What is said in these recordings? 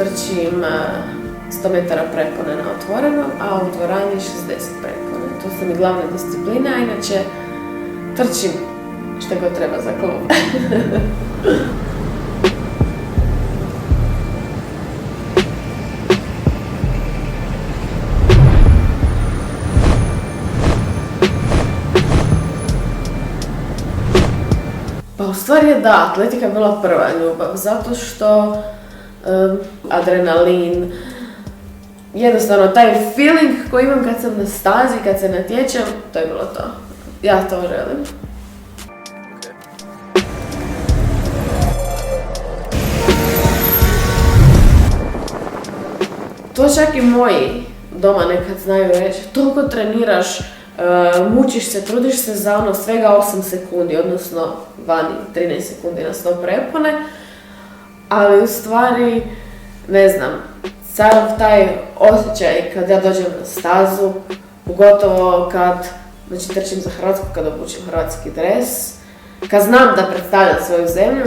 trčim 100 metara prekone na otvorenom, a u dvorani 60 prekone. To su mi glavne discipline, a inače trčim što god treba za klub. Pa u stvari je da, atletika je bila prva ljubav, zato što adrenalin, jednostavno taj feeling koji imam kad sam na stazi, kad se natječem, to je bilo to. Ja to želim. To čak i moji doma nekad znaju reći, toliko treniraš, mučiš se, trudiš se za ono svega 8 sekundi, odnosno vani 13 sekundi na 100 prepone, ali u stvari, ne znam, sad taj osjećaj kad ja dođem na stazu, pogotovo kad trčim za Hrvatsku, kad obučem hrvatski dres, kad znam da predstavljam svoju zemlju,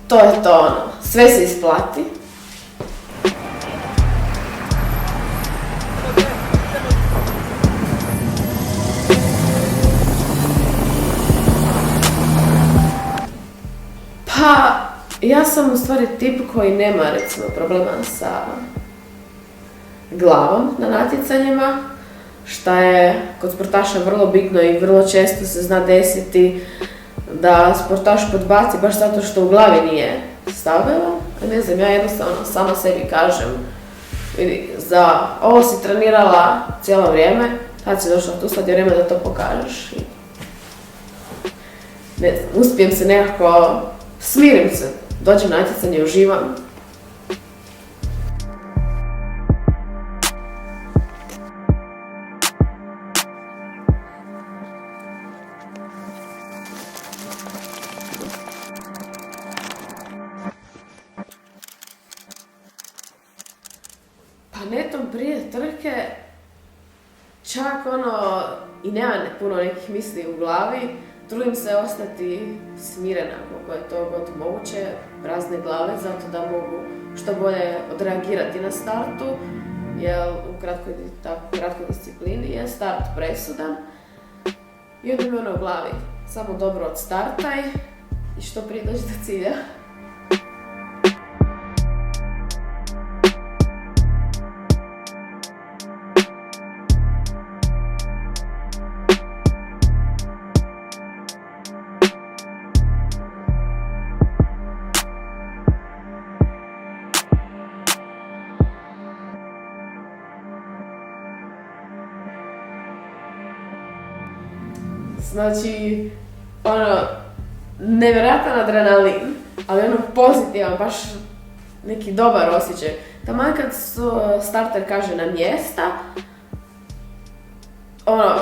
to je to ono, sve se isplati. Pa, ja sam u stvari tip koji nema recimo problema sa glavom na natjecanjima, što je kod sportaša vrlo bitno i vrlo često se zna desiti da sportaš podbaci baš zato što u glavi nije stabilno. Ne znam, ja jednostavno sama sebi kažem, vidi, za ovo si trenirala cijelo vrijeme, sad si došla tu, sad je vrijeme da to pokažeš. Ne znam, uspijem se nekako, smirim se, dođem na natjecanje, uživam. Pa netom prije trke, čak ono, i nema puno nekih misli u glavi, trudim se ostati smirena koliko je to god moguće, prazne glave, zato da mogu što bolje odreagirati na startu, jer u kratkoj disciplini je start presudan. I onda mi ono u glavi, samo dobro odstartaj i što prije dođi do cilja. Znači, ono, nevjerojatan adrenalin, ali ono pozitivan, baš neki dobar osjećaj. Taman kad starter kaže na mjesta, ono,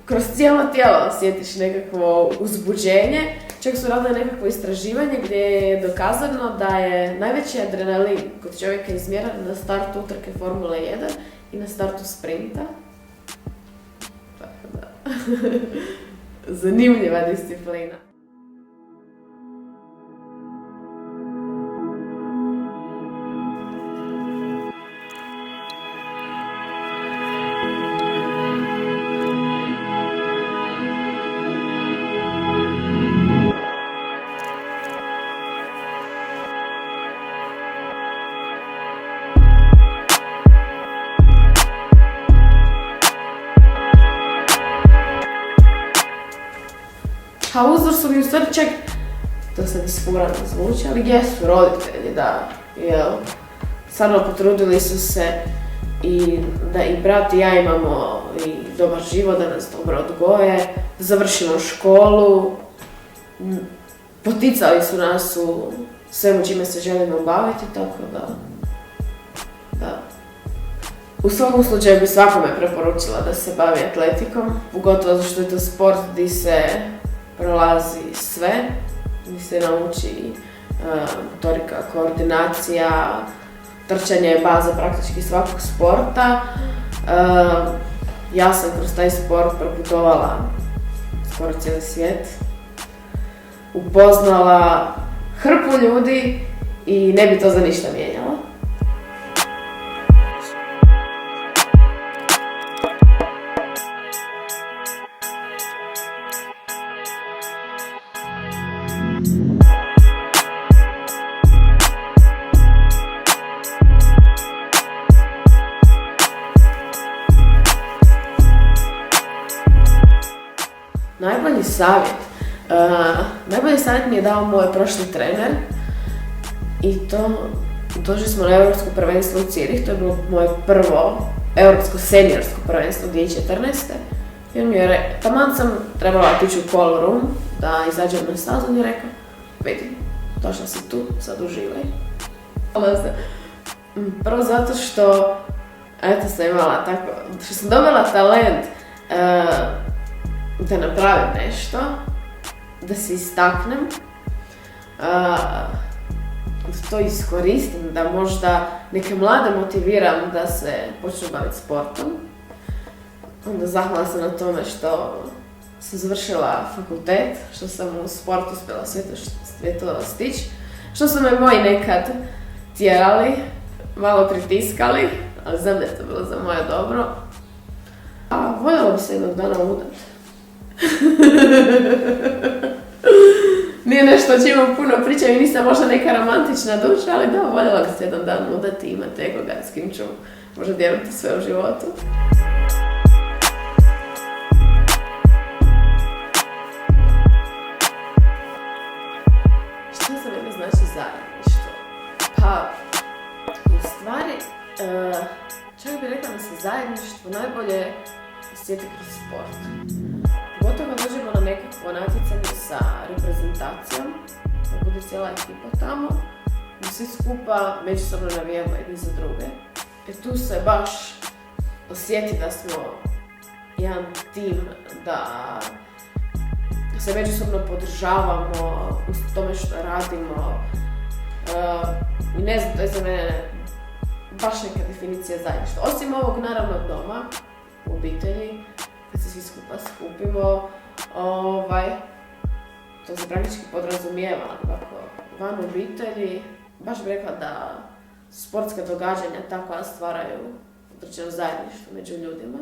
kroz cijelo tijelo osjetiš nekakvo uzbuđenje. Čak su radili nekakvo istraživanje gdje je dokazano da je najveći adrenalin kod čovjeka izmjeren na startu utrke Formule 1 i na startu sprinta. Tako da. Zanimljiva disciplina. A uzor su mi u stvari čak, to sad isfurano zvuči, ali jesu roditelji, da, jel, stvarno potrudili su se i da i brat i ja imamo i dobar život, da nas dobro odgoje, da završimo školu, poticali su nas u svemu čime se želimo baviti, tako da. U svakom slučaju bi svakome preporučila da se bavi atletikom, pogotovo zato što je to sport gdje se prolazi sve, gdje se nauči motorika, koordinacija, trčanje je baza praktički svakog sporta. Ja sam kroz taj sport proputovala skoro cijeli svijet, upoznala hrpu ljudi i ne bi to za ništa mijenjala. Najbolji savjet? Najbolji savjet mi je dao moj prošli trener i došli smo na Europsko prvenstvo u Cirih, to je bilo moje prvo Europsko seniorsko prvenstvo 2014. I on mi je taman sam trebala otići u call room da izađem na stazu, on je rekao, vidi, došla si tu, sad uživaj. Prvo zato što, eto sam imala tako, što sam dobila talent da napravim nešto, da se istaknem, da to iskoristim, da možda neke mlade motiviram da se počnu baviti sportom. Onda zahvala sam na tome što sam završila fakultet, što sam u sportu uspjela sve to stići, što su me moji nekad tjerali, malo pritiskali, ali znam da je to bilo za moje dobro. A voljela bi se jednog dana udati. Nije nešto o čemu puno pričam i nisam možda neka romantična duša, ali da, voljela bi se jedan dan udati i imati nekoga s kim ću možda dijeliti sve u životu. Što za mene znači zajedništvo? Pa, u stvari, čak bih rekla da se zajedništvo najbolje osjeti kroz sport. Pogotovo dođemo na nekakvo natjecanje sa reprezentacijom, da bude cijela ekipa tamo, da svi skupa međusobno navijamo jedni za druge. Jer tu se baš osjeti da smo jedan tim, da se međusobno podržavamo u tome što radimo. I ne znam, to je za mene baš neka definicija zajedništva. Osim ovog, naravno, doma, u obitelji, kad se svi skupa skupimo, to se praktički podrazumijeva, van obitelji, baš bih rekla da sportska događanja takva stvaraju određeno zajedništvo među ljudima.